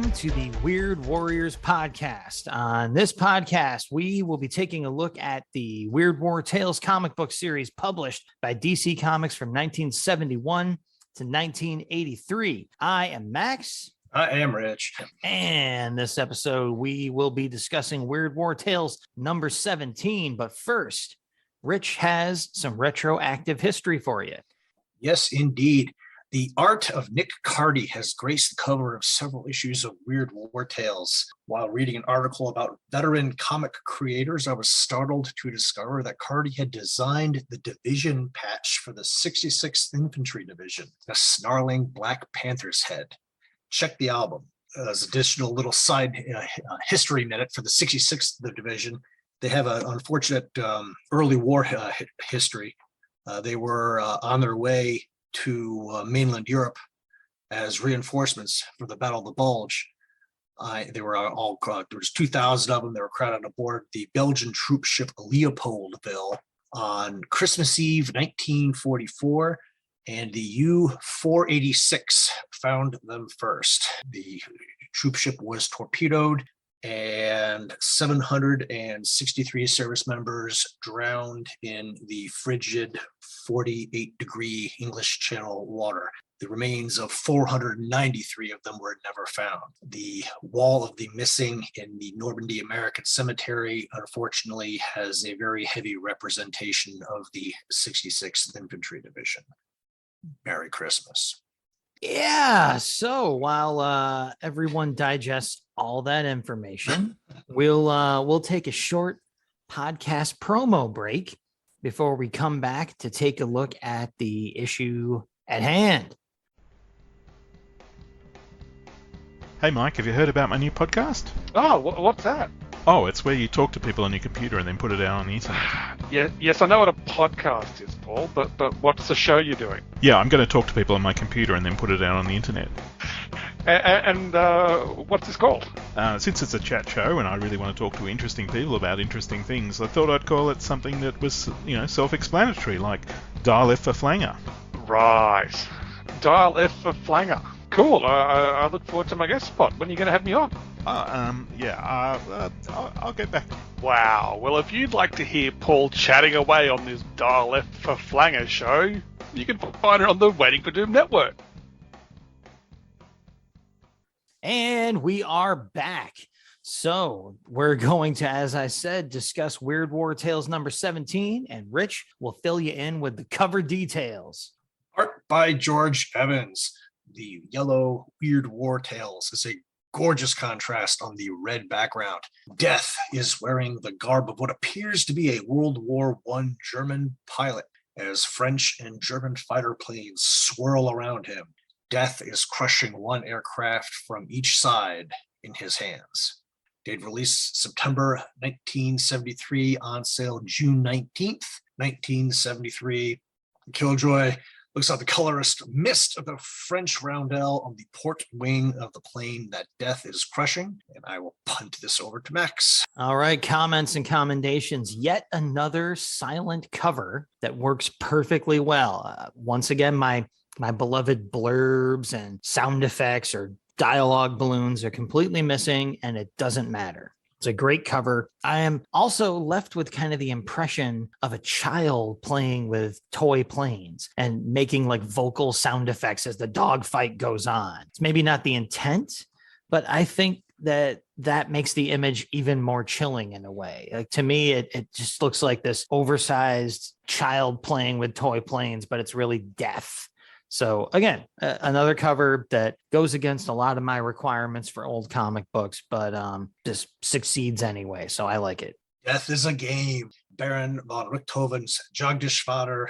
welcome to the Weird Warriors podcast. On this podcast, we will be taking a look at the Weird War Tales comic book series published by DC Comics from 1971 to 1983. I am Max. I am Rich. And this episode, we will be discussing Weird War Tales number 17. But first, Rich has some retroactive history for you. Yes, indeed. The art of Nick Cardy has graced the cover of several issues of Weird War Tales. While reading an article about veteran comic creators, I was startled to discover that Cardy had designed the division patch for the 66th Infantry Division, a snarling Black Panther's head. Check the album. As additional little side history minute for the 66th Division, they have an unfortunate early war history. They were on their way to mainland Europe as reinforcements for the Battle of the Bulge. They were all there was 2,000 of them. They were crowded aboard the Belgian troop ship Leopoldville on Christmas Eve, 1944, and the U-486 found them first. The troop ship was torpedoed, and 763 service members drowned in the frigid 48-degree English Channel water. The remains of 493 of them were never found. The wall of the missing in the Normandy American Cemetery, unfortunately, has a very heavy representation of the 66th Infantry Division. Merry Christmas. Yeah, so while everyone digests all that information, we'll take a short podcast promo break before we come back to take a look at the issue at hand. Hey Mike, have you heard about my new podcast? Oh, what's that? Oh, it's where you talk to people on your computer and then put it out on the internet. Yes, I know what a podcast is, Paul, but what's the show you're doing? Yeah, I'm going to talk to people on my computer and then put it out on the internet. And what's this called? Since it's a chat show and I really want to talk to interesting people about interesting things, I thought I'd call it something that was, self-explanatory, like Dial F for Flanger. Right. Dial F for Flanger. Cool. I look forward to my guest spot. When are you going to have me on? I'll get back to you. Wow. Well, if you'd like to hear Paul chatting away on this Dial F for Flanger show, you can find it on the Waiting for Doom network. And we are back. So we're going to, as I said, discuss Weird War Tales number 17, and Rich will fill you in with the cover details. Art by George Evans. The yellow Weird War Tales is a gorgeous contrast on the red background. Death is wearing the garb of what appears to be a World War I German pilot as French and German fighter planes swirl around him. Death is crushing one aircraft from each side in his hands. Date release September 1973, on sale June 19th, 1973. Killjoy looks like the colorist missed the French roundel on the port wing of the plane that Death is crushing. And I will punt this over to Max. All right, comments and commendations. Yet another silent cover that works perfectly well. Once again, my beloved blurbs and sound effects or dialogue balloons are completely missing, and it doesn't matter. It's a great cover. I am also left with kind of the impression of a child playing with toy planes and making like vocal sound effects as the dogfight goes on. It's maybe not the intent, but I think that makes the image even more chilling in a way. Like, to me, it just looks like this oversized child playing with toy planes, but it's really Death. So again, another cover that goes against a lot of my requirements for old comic books, but just succeeds anyway. So I like it. Death is a Game. Baron von Richthofen's Jagdgeschwader,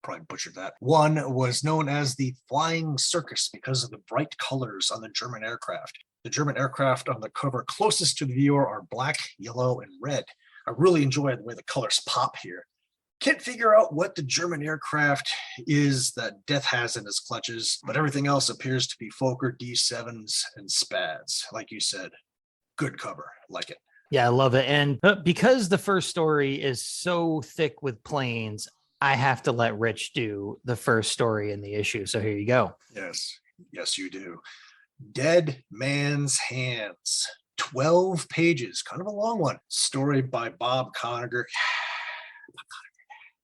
probably butchered that, one was known as the Flying Circus because of the bright colors on the German aircraft. The German aircraft on the cover closest to the viewer are black, yellow, and red. I really enjoy the way the colors pop here. Can't figure out what the German aircraft is that Death has in his clutches, but everything else appears to be Fokker D7s and Spads. Like you said, good cover. Like it. Yeah, I love it. And because the first story is so thick with planes, I have to let Rich do the first story in the issue. So here you go. Yes, you do. Dead Man's Hands. 12 pages, kind of a long one. Story by Bob Conager.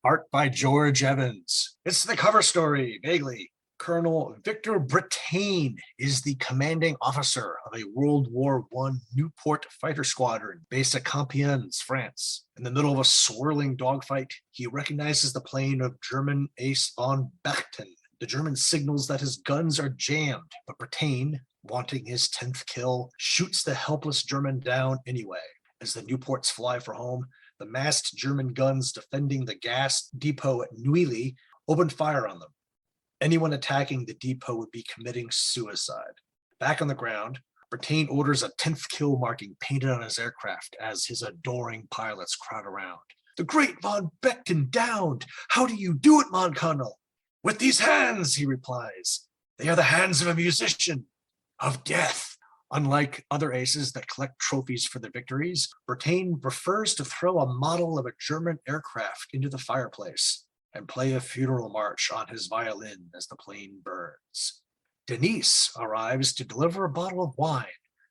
Art by George Evans. It's the cover story, vaguely. Colonel Victor Brittain is the commanding officer of a World War I Nieuport fighter squadron based at Compiègne, France. In the middle of a swirling dogfight, he recognizes the plane of German ace von Bechten. The German signals that his guns are jammed, but Brittain, wanting his 10th kill, shoots the helpless German down anyway. As the Nieuports fly for home, the masked German guns defending the gas depot at Neuilly open fire on them. Anyone attacking the depot would be committing suicide. Back on the ground, Brittain orders a 10th kill marking painted on his aircraft as his adoring pilots crowd around. The great von Bechten downed! How do you do it, mon Colonel? With these hands, he replies. They are the hands of a musician, of death. Unlike other aces that collect trophies for their victories, Brittain prefers to throw a model of a German aircraft into the fireplace and play a funeral march on his violin as the plane burns. Denise arrives to deliver a bottle of wine,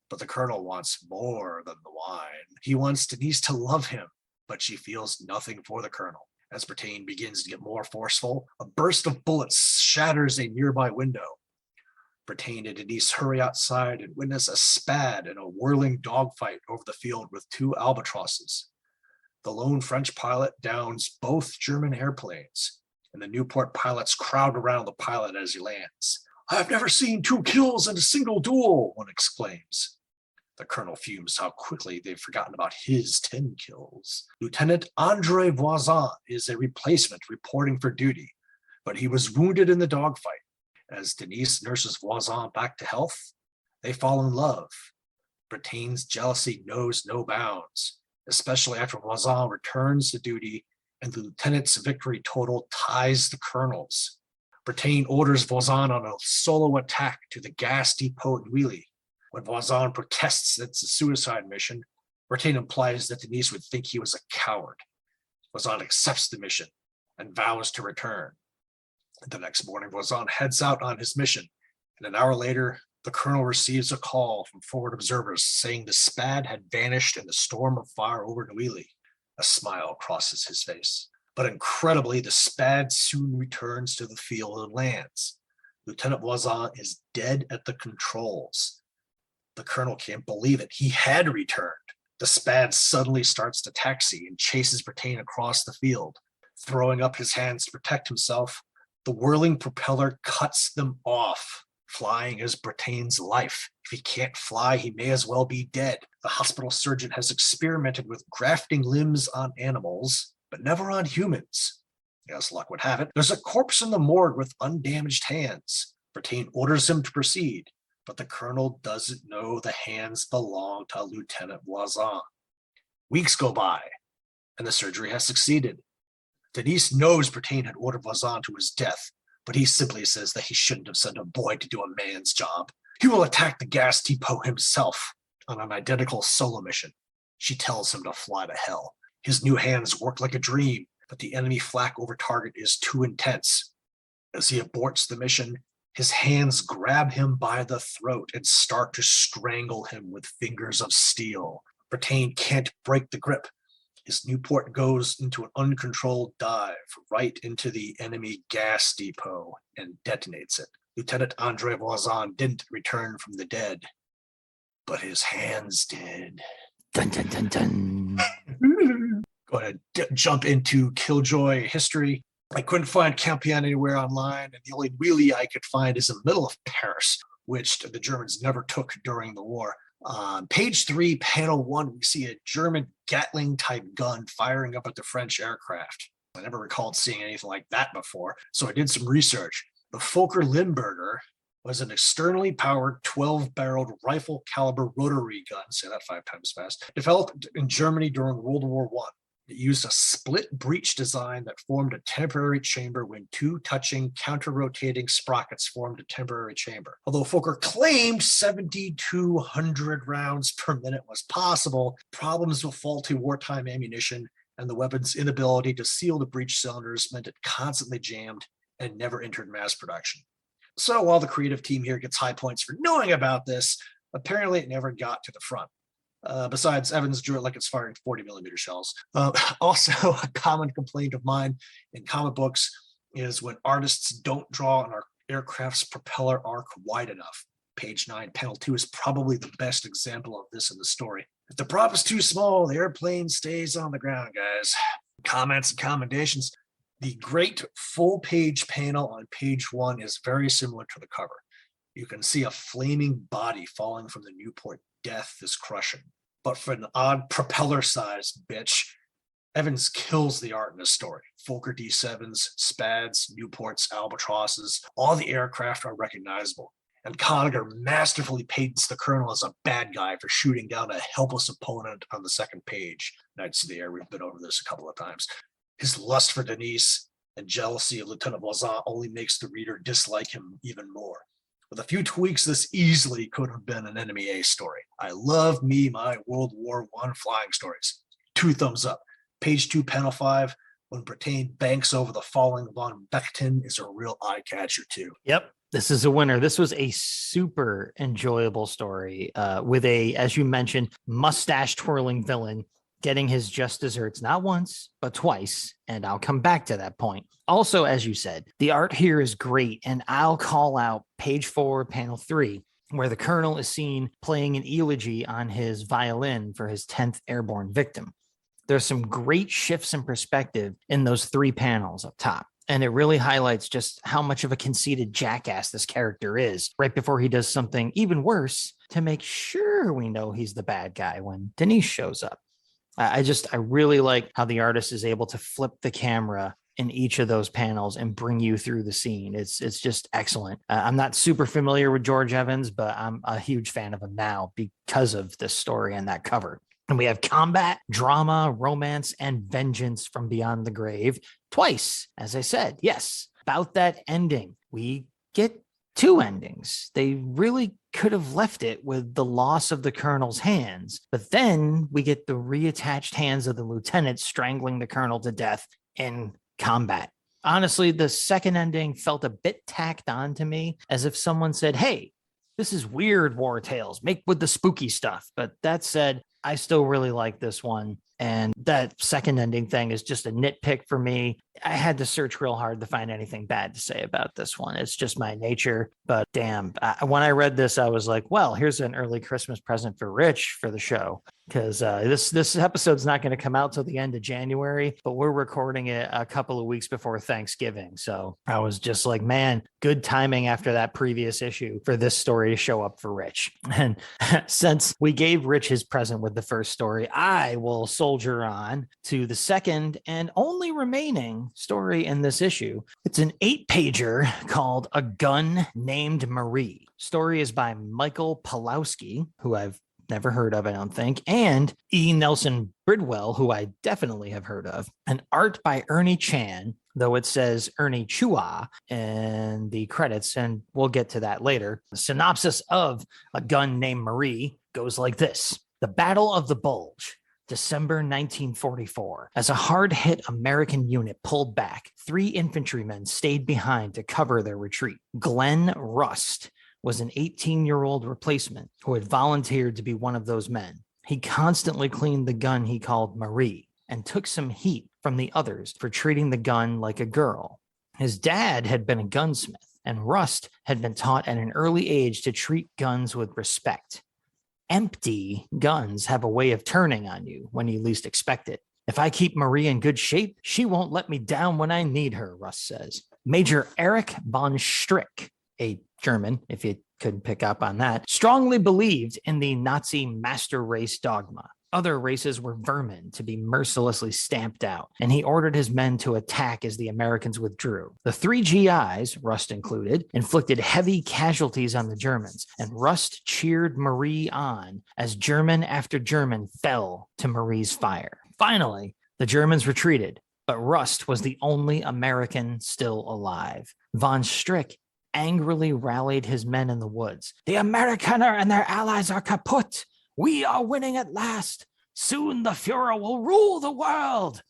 but the colonel wants more than the wine. He wants Denise to love him, but she feels nothing for the colonel. As Brittain begins to get more forceful, a burst of bullets shatters a nearby window. Brittain and Denise hurry outside and witness a spad in a whirling dogfight over the field with two albatrosses. The lone French pilot downs both German airplanes, and the Nieuport pilots crowd around the pilot as he lands. "I've never seen 2 kills in a single duel," one exclaims. The colonel fumes how quickly they've forgotten about his 10 kills. Lieutenant Andre Voisin is a replacement reporting for duty, but he was wounded in the dogfight. As Denise nurses Voisin back to health, they fall in love. Brittain's jealousy knows no bounds, especially after Voisin returns to duty and the lieutenant's victory total ties the colonel's. Brittain orders Voisin on a solo attack to the gas depot at Neuilly. When Voisin protests that it's a suicide mission, Brittain implies that Denise would think he was a coward. Voisin accepts the mission and vows to return. The next morning, Voisin heads out on his mission, and an hour later, the colonel receives a call from forward observers saying the spad had vanished in the storm of fire over Neuilly. A smile crosses his face. But incredibly, the spad soon returns to the field and lands. Lieutenant Voisin is dead at the controls. The colonel can't believe it. He had returned. The spad suddenly starts to taxi and chases Brittain across the field. Throwing up his hands to protect himself, the whirling propeller cuts them off. Flying is Brittain's life. If he can't fly, he may as well be dead. The hospital surgeon has experimented with grafting limbs on animals, but never on humans. As luck would have it, there's a corpse in the morgue with undamaged hands. Brittain orders him to proceed, but the colonel doesn't know the hands belong to Lieutenant Voisin. Weeks go by, and the surgery has succeeded. Denise knows Brittain had ordered Voisin to his death, but he simply says that he shouldn't have sent a boy to do a man's job. He will attack the gas depot himself on an identical solo mission. She tells him to fly to hell. His new hands work like a dream, but the enemy flak over target is too intense. As he aborts the mission, his hands grab him by the throat and start to strangle him with fingers of steel. Brittain can't break the grip. His Nieuport goes into an uncontrolled dive right into the enemy gas depot and detonates it. Lieutenant Andre Voisin didn't return from the dead, but his hands did. Dun, dun, dun, dun. Going to jump into Killjoy history. I couldn't find Compiègne anywhere online, and the only Neuilly I could find is in the middle of Paris, which the Germans never took during the war. On page 3, panel 1, we see a German Gatling-type gun firing up at the French aircraft. I never recalled seeing anything like that before, so I did some research. The Fokker Limburger was an externally powered 12-barreled rifle-caliber rotary gun, say that 5 times fast, developed in Germany during World War I. It used a split breech design that formed a temporary chamber when 2 touching counter-rotating sprockets formed a temporary chamber. Although Fokker claimed 7,200 rounds per minute was possible, problems with faulty wartime ammunition and the weapon's inability to seal the breech cylinders meant it constantly jammed and never entered mass production. So while the creative team here gets high points for knowing about this, apparently it never got to the front. Besides, Evans drew it like it's firing 40 millimeter shells. Also, a common complaint of mine in comic books is when artists don't draw an aircraft's propeller arc wide enough. Page 9, panel 2 is probably the best example of this in the story. If the prop is too small, the airplane stays on the ground, guys. Comments and commendations. The great full-page panel on page 1 is very similar to the cover. You can see a flaming body falling from the Newport. Death is crushing. But for an odd propeller-sized bitch, Evans kills the art in this story. Fokker D7s, Spads, Newports, Albatrosses, all the aircraft are recognizable. And Conager masterfully paints the Colonel as a bad guy for shooting down a helpless opponent on the second page. Knights of the Air, we've been over this a couple of times. His lust for Denise and jealousy of Lieutenant Blazon only makes the reader dislike him even more. With a few tweaks, this easily could have been an Enemy A story. I love me my World War I flying stories. 2 thumbs up. Page 2, panel 5, when Brattain banks over the falling von Beckton is a real eye catcher too. Yep. This is a winner. This was a super enjoyable story with a, as you mentioned, mustache twirling villain getting his just desserts, not once, but twice. And I'll come back to that point. Also, as you said, the art here is great. And I'll call out page 4, panel 3, where the Colonel is seen playing an elegy on his violin for his 10th airborne victim. There's some great shifts in perspective in those 3 panels up top. And it really highlights just how much of a conceited jackass this character is right before he does something even worse to make sure we know he's the bad guy when Denise shows up. I really like how the artist is able to flip the camera in each of those panels and bring you through the scene. It's just excellent. I'm not super familiar with George Evans, but I'm a huge fan of him now because of this story and that cover. And we have combat, drama, romance, and vengeance from beyond the grave twice, as I said. Yes, about that ending. We get 2 endings. They really could have left it with the loss of the Colonel's hands, but then we get the reattached hands of the lieutenant strangling the Colonel to death in combat. Honestly, the second ending felt a bit tacked on to me, as if someone said, hey, this is weird war tales, make with the spooky stuff. But that said, I still really like this one. And that second ending thing is just a nitpick for me. I had to search real hard to find anything bad to say about this one. It's just my nature. But damn, when I read this, I was like, well, here's an early Christmas present for Rich for the show. Because this episode's not going to come out till the end of January, but we're recording it a couple of weeks before Thanksgiving. So I was just like, man, good timing after that previous issue for this story to show up for Rich. And since we gave Rich his present with the first story, I will soldier on to the second and only remaining story in this issue. It's an 8-pager called A Gun Named Marie. Story is by Michael Pawlowski, who I've never heard of, I don't think, and E. Nelson Bridwell, who I definitely have heard of, and art by Ernie Chan, though it says Ernie Chua in the credits, and we'll get to that later. The synopsis of A Gun Named Marie goes like this. The Battle of the Bulge, December 1944. As a hard-hit American unit pulled back, 3 infantrymen stayed behind to cover their retreat. Glenn Rust was an 18-year-old replacement who had volunteered to be one of those men. He constantly cleaned the gun he called Marie and took some heat from the others for treating the gun like a girl. His dad had been a gunsmith, and Rust had been taught at an early age to treat guns with respect. Empty guns have a way of turning on you when you least expect it. If I keep Marie in good shape, she won't let me down when I need her, Rust says. Major Erich von Strick, a German, if you couldn't pick up on that, strongly believed in the Nazi master race dogma. Other races were vermin to be mercilessly stamped out, and he ordered his men to attack as the Americans withdrew. The 3 GIs, Rust included, inflicted heavy casualties on the Germans, and Rust cheered Marie on as German after German fell to Marie's fire. Finally, the Germans retreated, but Rust was the only American still alive. Von Strick angrily rallied his men in the woods. The Amerikaner and their allies are kaput. We are winning at last. Soon the Fuhrer will rule the world.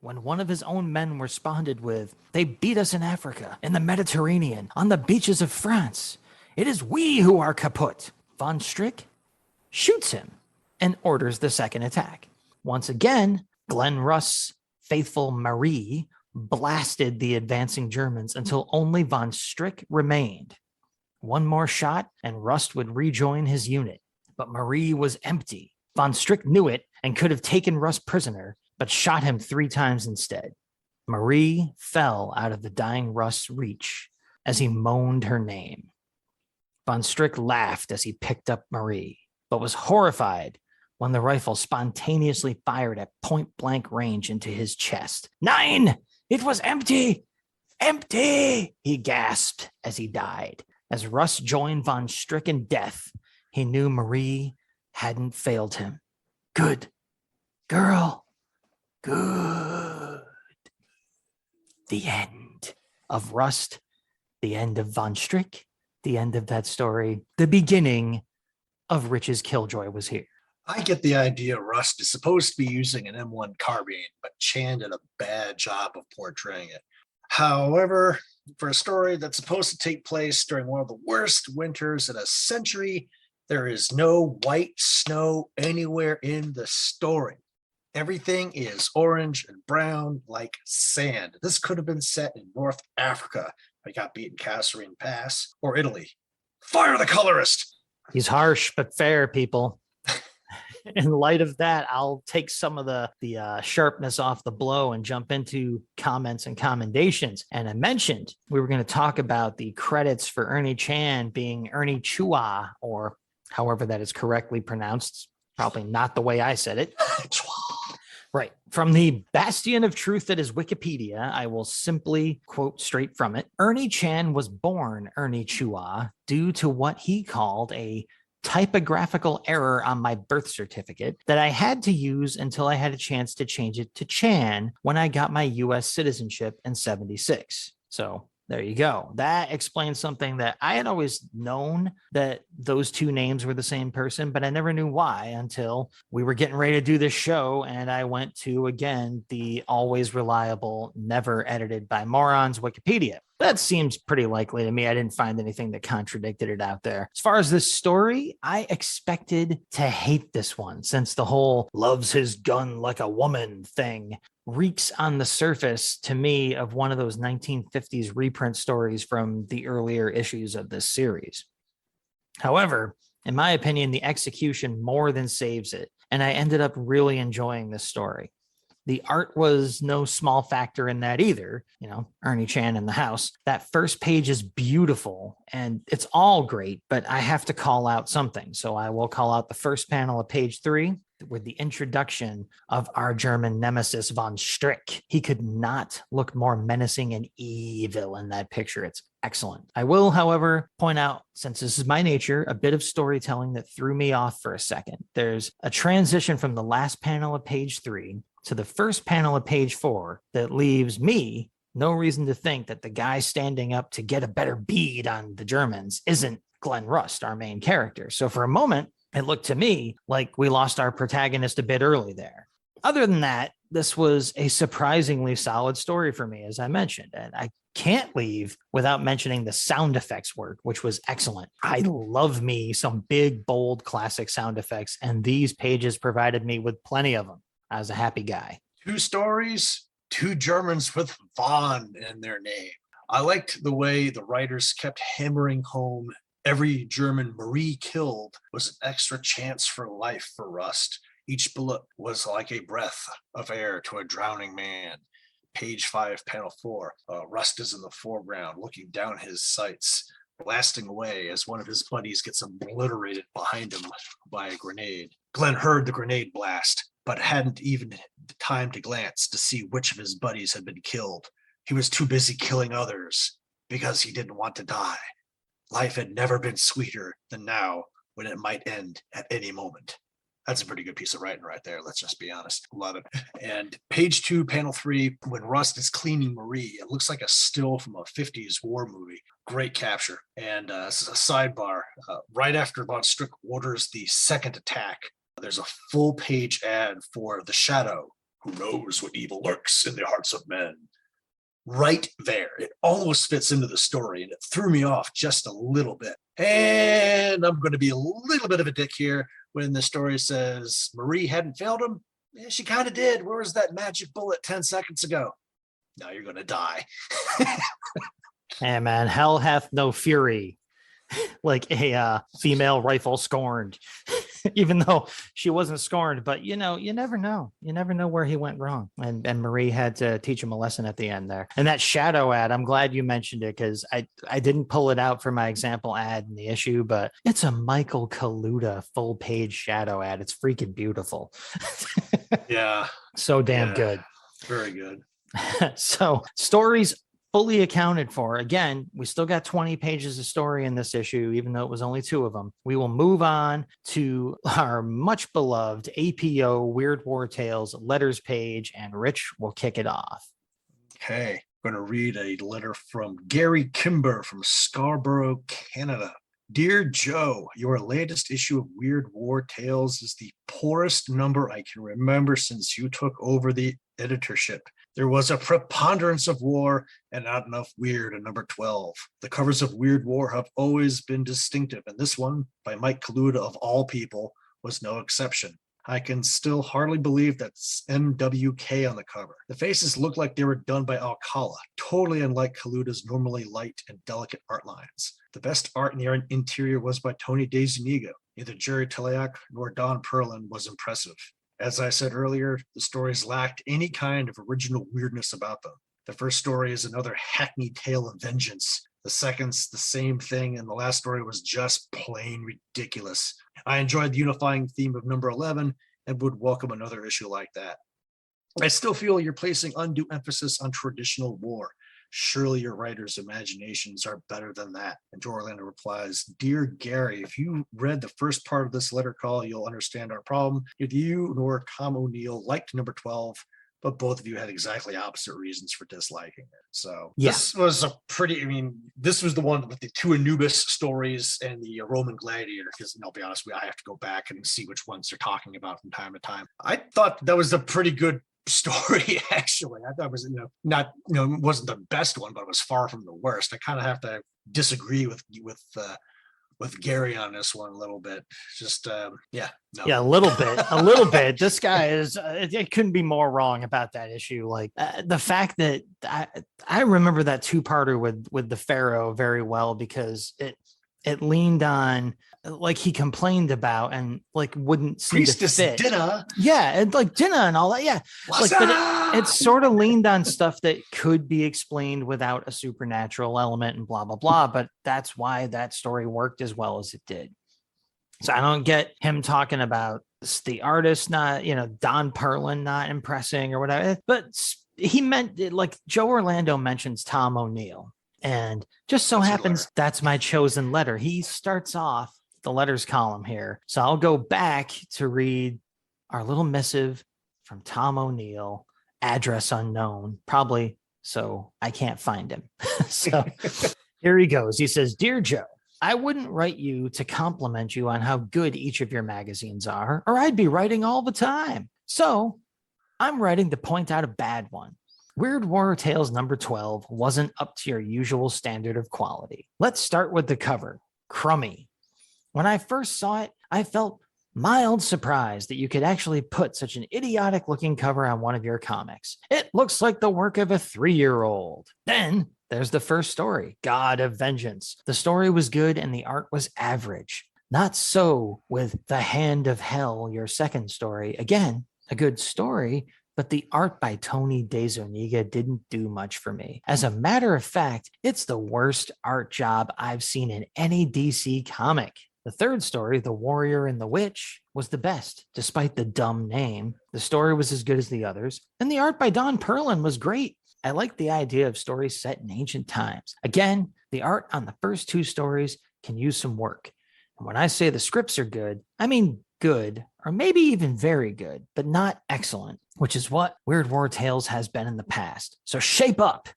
when one of his own men responded with, "They beat us in Africa, in the Mediterranean, on the beaches of France. It is we who are kaput." Von Strick shoots him and orders the second attack. Once again, Glenn Rust's faithful Marie blasted the advancing Germans until only von Strick remained. One more shot and Rust would rejoin his unit, but Marie was empty. Von Strick knew it and could have taken Rust prisoner, but shot him 3 times instead. Marie fell out of the dying Rust's reach as he moaned her name. Von Strick laughed as he picked up Marie, but was horrified when the rifle spontaneously fired at point-blank range into his chest. "Nein! It was empty! Empty!" he gasped as he died. As Rust joined von Strick in death, he knew Marie hadn't failed him. Good girl. Good. The end of Rust, the end of von Strick, the end of that story. The beginning of Rich's Killjoy was here. I get the idea Rust is supposed to be using an M1 carbine, but Chan did a bad job of portraying it. However, for a story that's supposed to take place during one of the worst winters in a century, there is no white snow anywhere in the story. Everything is orange and brown like sand. This could have been set in North Africa. I got beaten Kasserine Pass, or Italy. Fire the colorist! He's harsh but fair, people. In light of that, I'll take some of the sharpness off the blow and jump into comments and commendations. And I mentioned we were going to talk about the credits for Ernie Chan being Ernie Chua, or however that is correctly pronounced. Probably not the way I said it. Right. From the bastion of truth that is Wikipedia, I will simply quote straight from it. Ernie Chan was born Ernie Chua due to what he called a typographical error on my birth certificate that I had to use until I had a chance to change it to Chan when I got my US citizenship in 76. So there you go. That explains something that I had always known, that those two names were the same person, but I never knew why until we were getting ready to do this show. And I went to, again, the always reliable, never edited by morons Wikipedia. That seems pretty likely to me. I didn't find anything that contradicted it out there. As far as this story, I expected to hate this one, since the whole loves his gun like a woman thing reeks on the surface to me of one of those 1950s reprint stories from the earlier issues of this series. However, in my opinion, the execution more than saves it, and I ended up really enjoying this story. The art was no small factor in that either. You know, Ernie Chan in the house. That first page is beautiful and it's all great, but I have to call out something. So I will call out the first panel of page 3 with the introduction of our German nemesis, von Strick. He could not look more menacing and evil in that picture. It's excellent. I will, however, point out, since this is my nature, a bit of storytelling that threw me off for a second. There's a transition from the last panel of page 3 to the first panel of page 4 that leaves me no reason to think that the guy standing up to get a better bead on the Germans isn't Glenn Rust, our main character. So for a moment, it looked to me like we lost our protagonist a bit early there. Other than that, this was a surprisingly solid story for me, as I mentioned, and I can't leave without mentioning the sound effects work, which was excellent. I love me some big, bold, classic sound effects, and these pages provided me with plenty of them. I was a happy guy. 2 stories, 2 Germans with von in their name. I liked the way the writers kept hammering home every German Marie killed was an extra chance for life for Rust. Each bullet was like a breath of air to a drowning man. Page 5, panel 4. Rust is in the foreground, looking down his sights, blasting away as one of his buddies gets obliterated behind him by a grenade. Glenn heard the grenade blast, but hadn't even the time to glance to see which of his buddies had been killed. He was too busy killing others because he didn't want to die. Life had never been sweeter than now, when it might end at any moment. That's a pretty good piece of writing right there. Let's just be honest. Love it. And page 2, panel 3, when Rust is cleaning Marie, it looks like a still from a 50s war movie. Great capture. And a sidebar, right after von Strick orders the second attack, there's a full page ad for The Shadow, Who knows what evil lurks in the hearts of men? Right there, it almost fits into the story, and it threw me off just a little bit. And I'm going to be a little bit of a dick here when the story says Marie hadn't failed him. Yeah, she kind of did. Where was that magic bullet 10 seconds ago? Now you're going to die. Hey, man, hell hath no fury, like a female rifle scorned, even though she wasn't scorned. But, you never know. You never know where he went wrong. And Marie had to teach him a lesson at the end there. And that shadow ad, I'm glad you mentioned it, because I didn't pull it out for my example ad in the issue, but it's a Michael Kaluta full page shadow ad. It's freaking beautiful. Yeah. So damn good. Very good. So stories fully accounted for. Again, we still got 20 pages of story in this issue, even though it was only 2 of them. We will move on to our much beloved APO Weird War Tales letters page, and Rich will kick it off. Okay. I'm going to read a letter from Gary Kimber from Scarborough, Canada. Dear Joe, your latest issue of Weird War Tales is the poorest number I can remember since you took over the editorship. There was a preponderance of war and not enough weird in number 12. The covers of Weird War have always been distinctive, and this one, by Mike Kaluta of all people, was no exception. I can still hardly believe that's MWK on the cover. The faces look like they were done by Alcala, totally unlike Kaluta's normally light and delicate art lines. The best art in the interior was by Tony DeZuniga. Neither Jerry Teleak nor Don Perlin was impressive. As I said earlier, the stories lacked any kind of original weirdness about them. The first story is another hackneyed tale of vengeance. The second's the same thing, and the last story was just plain ridiculous. I enjoyed the unifying theme of number 11 and would welcome another issue like that. I still feel you're placing undue emphasis on traditional war. Surely your writers' imaginations are better than that. And Joe Orlando replies, Dear Gary, if you read the first part of this letter call, you'll understand our problem. Neither you nor Tom O'Neill liked number 12, but both of you had exactly opposite reasons for disliking it. So This was this was the one with the 2 Anubis stories and the Roman gladiator, because I'll be honest, I have to go back and see which ones they're talking about from time to time. I thought that was a pretty good story, actually. I thought it was, it wasn't the best one, but it was far from the worst. I kind of have to disagree with Gary on this one a little bit. Just a little bit. This guy is it couldn't be more wrong about that issue. Like the fact that I remember that 2-parter with the Pharaoh very well, because it leaned on, like, he complained about and like wouldn't seem Priestess to fit. Dinah. Yeah, and like Dinah and all that. Yeah, but it sort of leaned on stuff that could be explained without a supernatural element and blah blah blah. But that's why that story worked as well as it did. So I don't get him talking about the artist not, Don Perlin not impressing or whatever. But he meant, like, Joe Orlando mentions Tom O'Neill. And just so happens that's my chosen letter. He starts off the letters column here. So I'll go back to read our little missive from Tom O'Neill, address unknown, probably so I can't find him. So here he goes. He says, Dear Joe, I wouldn't write you to compliment you on how good each of your magazines are, or I'd be writing all the time. So I'm writing to point out a bad one. Weird War Tales number 12 wasn't up to your usual standard of quality. Let's start with the cover. Crummy. When I first saw it, I felt mild surprised that you could actually put such an idiotic looking cover on one of your comics. It looks like the work of a 3-year-old. Then there's the first story, God of Vengeance. The story was good and the art was average. Not so with The Hand of Hell, your second story. Again, a good story, but the art by Tony DeZuniga didn't do much for me. As a matter of fact, it's the worst art job I've seen in any DC comic. The third story, The Warrior and the Witch, was the best, despite the dumb name. The story was as good as the others, and the art by Don Perlin was great. I like the idea of stories set in ancient times. Again, the art on the first 2 stories can use some work. And when I say the scripts are good, I mean good, or maybe even very good, but not excellent, which is what Weird War Tales has been in the past. So shape up.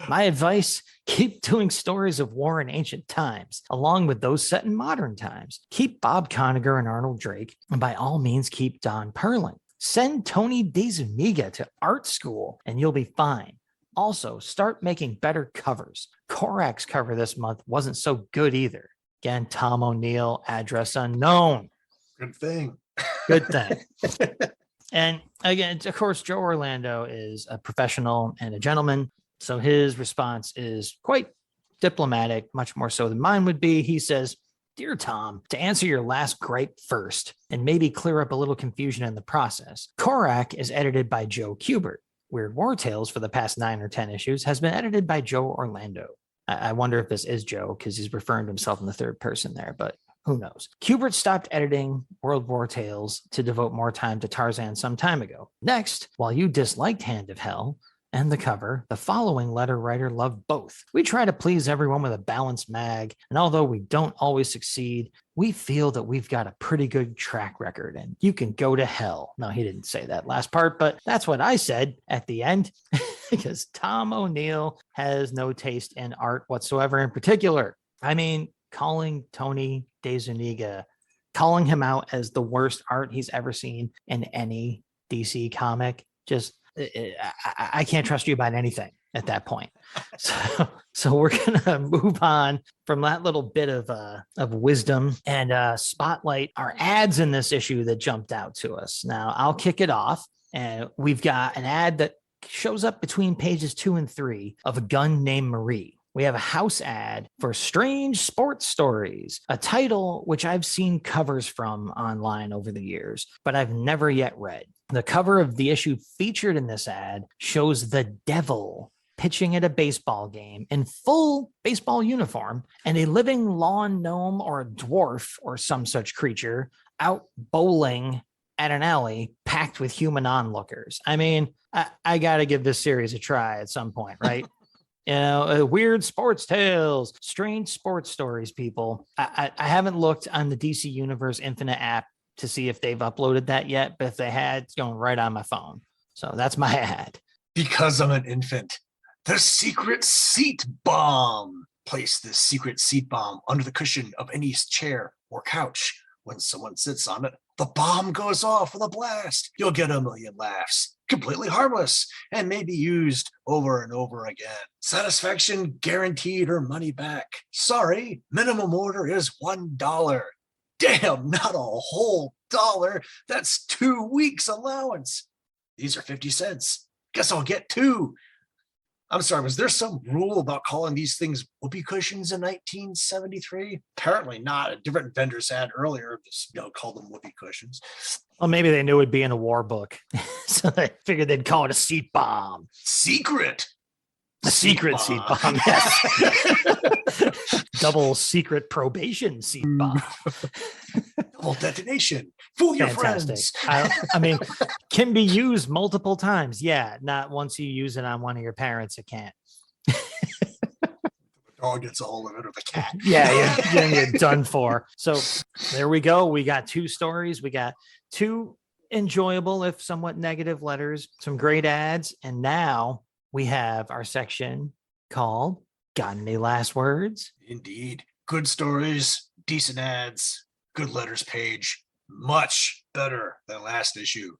My advice, keep doing stories of war in ancient times, along with those set in modern times. Keep Bob Conniger and Arnold Drake, and by all means, keep Don Perlin. Send Tony DeZuniga to art school and you'll be fine. Also, start making better covers. Korak's cover this month wasn't so good either. Again, Tom O'Neill, address unknown. Good thing. Good thing. And again, of course, Joe Orlando is a professional and a gentleman. So his response is quite diplomatic, much more so than mine would be. He says, "Dear Tom, to answer your last gripe first and maybe clear up a little confusion in the process, Korak is edited by Joe Kubert. Weird War Tales for the past 9 or 10 issues has been edited by Joe Orlando." I wonder if this is Joe because he's referring to himself in the third person there, but who knows? Kubert stopped editing World War Tales to devote more time to Tarzan some time ago. Next, while you disliked Hand of Hell and the cover, the following letter writer loved both. We try to please everyone with a balanced mag, and although we don't always succeed, we feel that we've got a pretty good track record and you can go to hell. No, he didn't say that last part, but that's what I said at the end because Tom O'Neill has no taste in art whatsoever in particular. I mean, calling Tony DeZuniga, calling him out as the worst art he's ever seen in any DC comic, just I can't trust you about anything at that point. So we're gonna move on from that little bit of wisdom and spotlight our ads in this issue that jumped out to us. Now I'll kick it off, and we've got an ad that shows up between pages 2 and 3 of A Gun Named Marie. We have a house ad for Strange Sports Stories, a title which I've seen covers from online over the years, but I've never yet read. The cover of the issue featured in this ad shows the devil pitching at a baseball game in full baseball uniform and a living lawn gnome or a dwarf or some such creature out bowling at an alley packed with human onlookers. I mean, I got to give this series a try at some point, right? You know, weird sports tales, strange sports stories, people. I haven't looked on the DC Universe Infinite app to see if they've uploaded that yet, but if they had, it's going right on my phone. So that's my ad. Because I'm an infant. The secret seat bomb. Place this secret seat bomb under the cushion of any chair or couch. When someone sits on it, the bomb goes off with a blast. You'll get a million laughs. Completely harmless and may be used over and over again. Satisfaction guaranteed or money back. Sorry, minimum order is $1. Damn, not a whole dollar. That's 2 weeks allowance. These are 50 cents. Guess I'll get 2. I'm sorry, was there some rule about calling these things whoopee cushions in 1973? Apparently not. A different vendors had earlier just called them whoopee cushions. Well, maybe they knew it'd be in a war book. So they figured they'd call it a seat bomb. Secret. A secret seat bomb, yes. Double secret probation seat bomb. Double detonation. Fool your Fantastic. friends. I mean, can be used multiple times. Yeah, not once you use it on one of your parents, it can't. The dog gets a hold of it or the cat. Yeah, you're done for. So there we go. We got 2 stories. We got 2 enjoyable, if somewhat negative letters, some great ads. And now we have our section called Got Any Last Words? Indeed. Good stories, decent ads, good letters page. Much better than last issue.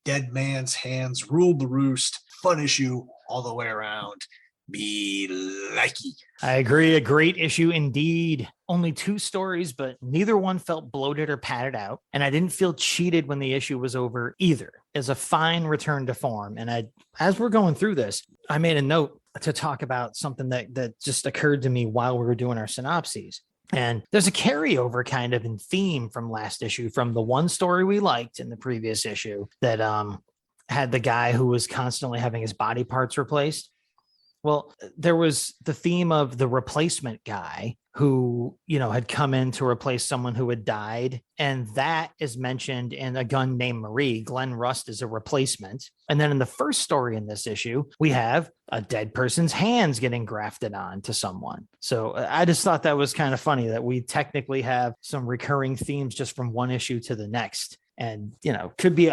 Dead Man's Hands ruled the roost. Fun issue all the way around. Me likey. I agree. A great issue indeed. Only 2 stories, but neither one felt bloated or padded out. And I didn't feel cheated when the issue was over either. It's a fine return to form. And as we're going through this, I made a note to talk about something that just occurred to me while we were doing our synopses. And there's a carryover kind of in theme from last issue, from the one story we liked in the previous issue that had the guy who was constantly having his body parts replaced. Well, there was the theme of the replacement guy who, had come in to replace someone who had died. And that is mentioned in A Gun Named Marie. Glenn Rust is a replacement. And then in the first story in this issue, we have a dead person's hands getting grafted on to someone. So I just thought that was kind of funny that we technically have some recurring themes just from one issue to the next. And, could be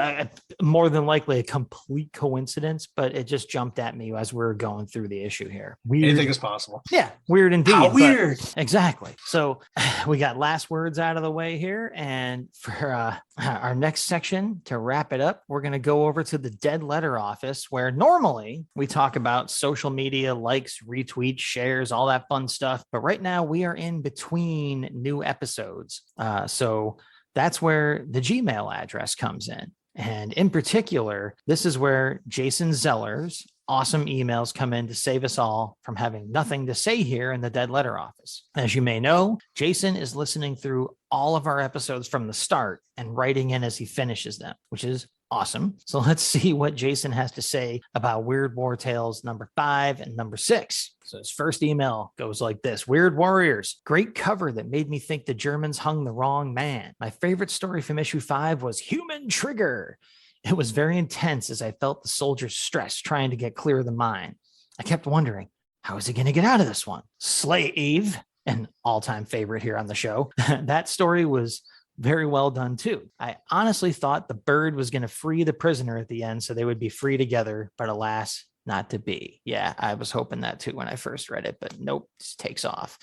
more than likely a complete coincidence, but it just jumped at me as we were going through the issue here. Weird. Anything is possible. Yeah, weird indeed. How weird. Exactly. So we got last words out of the way here. And for our next section, to wrap it up, we're going to go over to the Dead Letter Office, where normally we talk about social media, likes, retweets, shares, all that fun stuff. But right now we are in between new episodes. So that's where the Gmail address comes in. And in particular, this is where Jason Zeller's awesome emails come in to save us all from having nothing to say here in the Dead Letter Office. As you may know, Jason is listening through all of our episodes from the start and writing in as he finishes them, which is awesome. So let's see what Jason has to say about Weird War Tales number 5 and number 6. So his first email goes like this. Weird Warriors, great cover that made me think the Germans hung the wrong man. My favorite story from issue 5 was Human Trigger. It was very intense as I felt the soldier's stress trying to get clear of the mine. I kept wondering, how is he going to get out of this one? Slave, an all-time favorite here on the show. That story was very well done too. I honestly thought the bird was going to free the prisoner at the end so they would be free together, but alas, not to be. Yeah, I was hoping that too when I first read it, but nope, just takes off.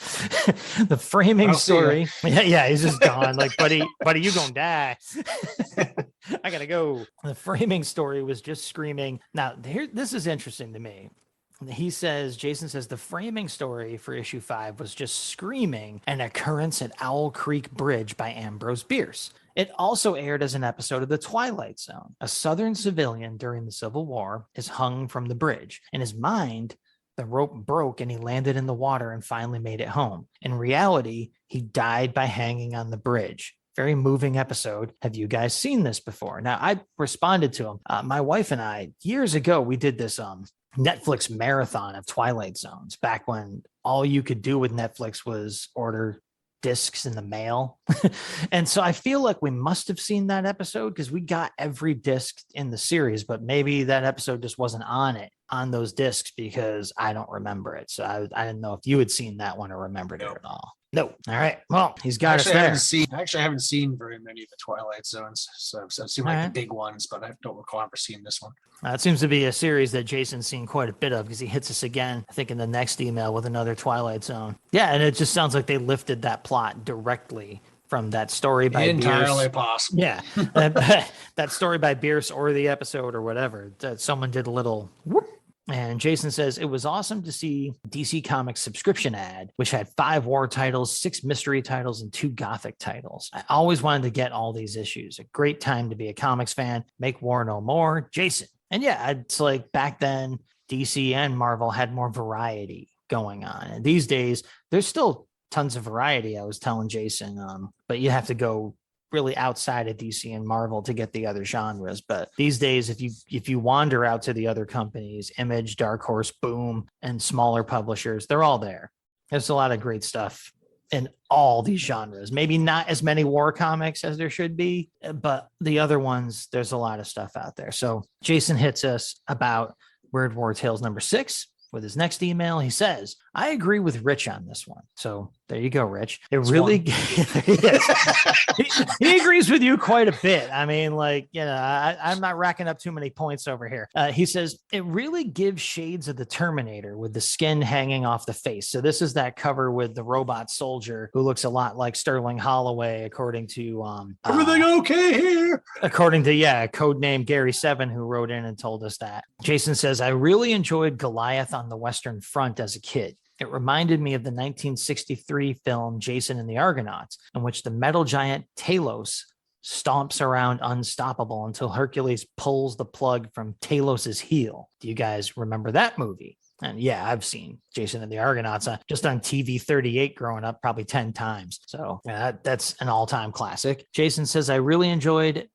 The framing story. Yeah, he's just gone. Like, buddy, you gonna die. I gotta go. The framing story was just screaming. Now, this is interesting to me. Jason says the framing story for issue 5 was just screaming an occurrence at Owl Creek Bridge by Ambrose Bierce. It also aired as an episode of The Twilight Zone. A Southern civilian during the Civil War is hung from the bridge. In his mind, the rope broke and he landed in the water and finally made it home. In reality, he died by hanging on the bridge. Very moving episode. Have you guys seen this before? Now, I responded to him. My wife and I, years ago, we did this Netflix marathon of Twilight Zones back when all you could do with Netflix was order discs in the mail. And so I feel like we must have seen that episode because we got every disc in the series, but maybe that episode just wasn't on those discs because I don't remember it. So I didn't know if you had seen that one or remembered it at all. No. All right. Well, he's got us there. I haven't seen very many of the Twilight Zones. So I've seen the big ones, but I don't recall ever seeing this one. It seems to be a series that Jason's seen quite a bit of because he hits us again, I think, in the next email with another Twilight Zone. Yeah, and it just sounds like they lifted that plot directly from that story by entirely Bierce. Possible. Yeah, that story by Bierce or the episode or whatever. That someone did a little whoop. And Jason says, it was awesome to see DC Comics subscription ad, which had 5 war titles, 6 mystery titles, and 2 gothic titles. I always wanted to get all these issues. A great time to be a comics fan. Make war no more. Jason. And yeah, it's like back then, DC and Marvel had more variety going on. And these days, there's still tons of variety, I was telling Jason, but you have to go really outside of DC and Marvel to get the other genres. But these days, if you wander out to the other companies, Image, Dark Horse, Boom, and smaller publishers, they're all there. There's a lot of great stuff in all these genres. Maybe not as many war comics as there should be, but the other ones, there's a lot of stuff out there. So Jason hits us about Weird War Tales number 6. With his next email, he says, I agree with Rich on this one. So there you go, Rich. He agrees with you quite a bit. I mean, like, I'm not racking up too many points over here. He says, it really gives shades of the Terminator with the skin hanging off the face. So this is that cover with the robot soldier who looks a lot like Sterling Holloway, according to everything okay here? According to, codename Gary 7, who wrote in and told us that. Jason says, I really enjoyed Goliath on the Western Front as a kid. It reminded me of the 1963 film Jason and the Argonauts, in which the metal giant Talos stomps around unstoppable until Hercules pulls the plug from Talos's heel. Do you guys remember that movie? And yeah, I've seen Jason and the Argonauts just on TV 38 growing up, probably 10 times. So that's an all-time classic. Jason says, I really enjoyed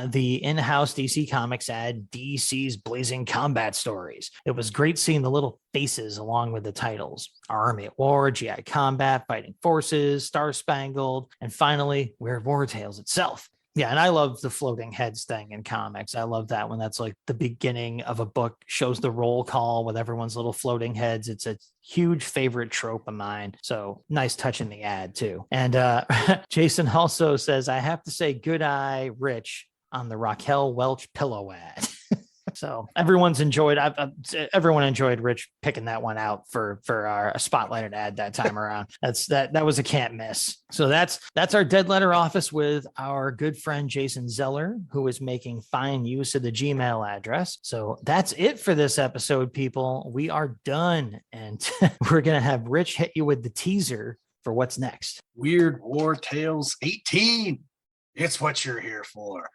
the in-house DC Comics ad, DC's Blazing Combat Stories. It was great seeing the little faces along with the titles. Army at War, GI Combat, Fighting Forces, Star Spangled, and finally, Weird War Tales itself. Yeah, and I love the floating heads thing in comics. I love that when that's like the beginning of a book, shows the roll call with everyone's little floating heads. It's a huge favorite trope of mine. So nice touch in the ad too. And Jason also says, I have to say good eye, Rich, on the Raquel Welch pillow ad. So everyone enjoyed Rich picking that one out for our spotlighted ad that time around. That was a can't miss. So that's our Dead Letter Office with our good friend Jason Zeller, who is making fine use of the Gmail address. So that's it for this episode, people. We are done, and we're gonna have Rich hit you with the teaser for what's next. Weird War Tales 18. It's what you're here for.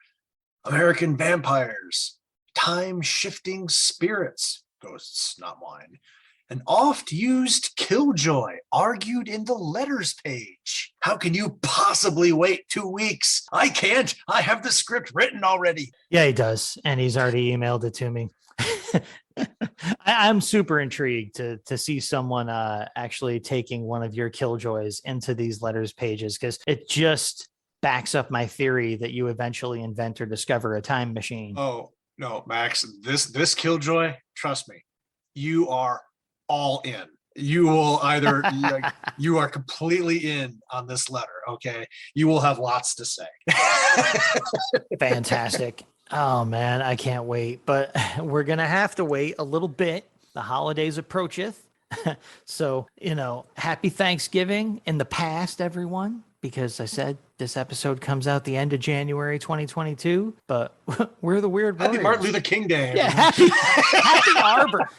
American vampires, time-shifting spirits, ghosts, not mine, an oft-used killjoy argued in the letters page. How can you possibly wait 2 weeks? I can't. I have the script written already. Yeah, he does, and he's already emailed it to me. I'm super intrigued to see someone actually taking one of your killjoys into these letters pages, because it just backs up my theory that you eventually invent or discover a time machine. Oh, no, Max, this killjoy, trust me, you are all in. You will either, you are completely in on this letter, okay? You will have lots to say. Fantastic. Oh, man, I can't wait. But we're going to have to wait a little bit. The holidays approacheth. So, happy Thanksgiving in the past, everyone, because I said this episode comes out the end of January 2022, but we're the Weird Warriors. Happy Martin Luther King Day. Yeah,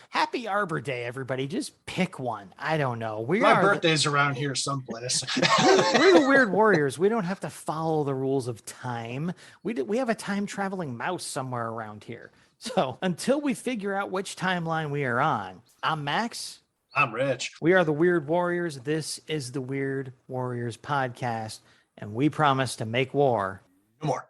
happy Arbor Day, everybody. Just pick one. I don't know. My birthday's around here someplace. We're the Weird Warriors. We don't have to follow the rules of time. We have a time traveling mouse somewhere around here. So until we figure out which timeline we are on, I'm Max. I'm Rich. We are the Weird Warriors. This is the Weird Warriors podcast, and we promise to make war no more.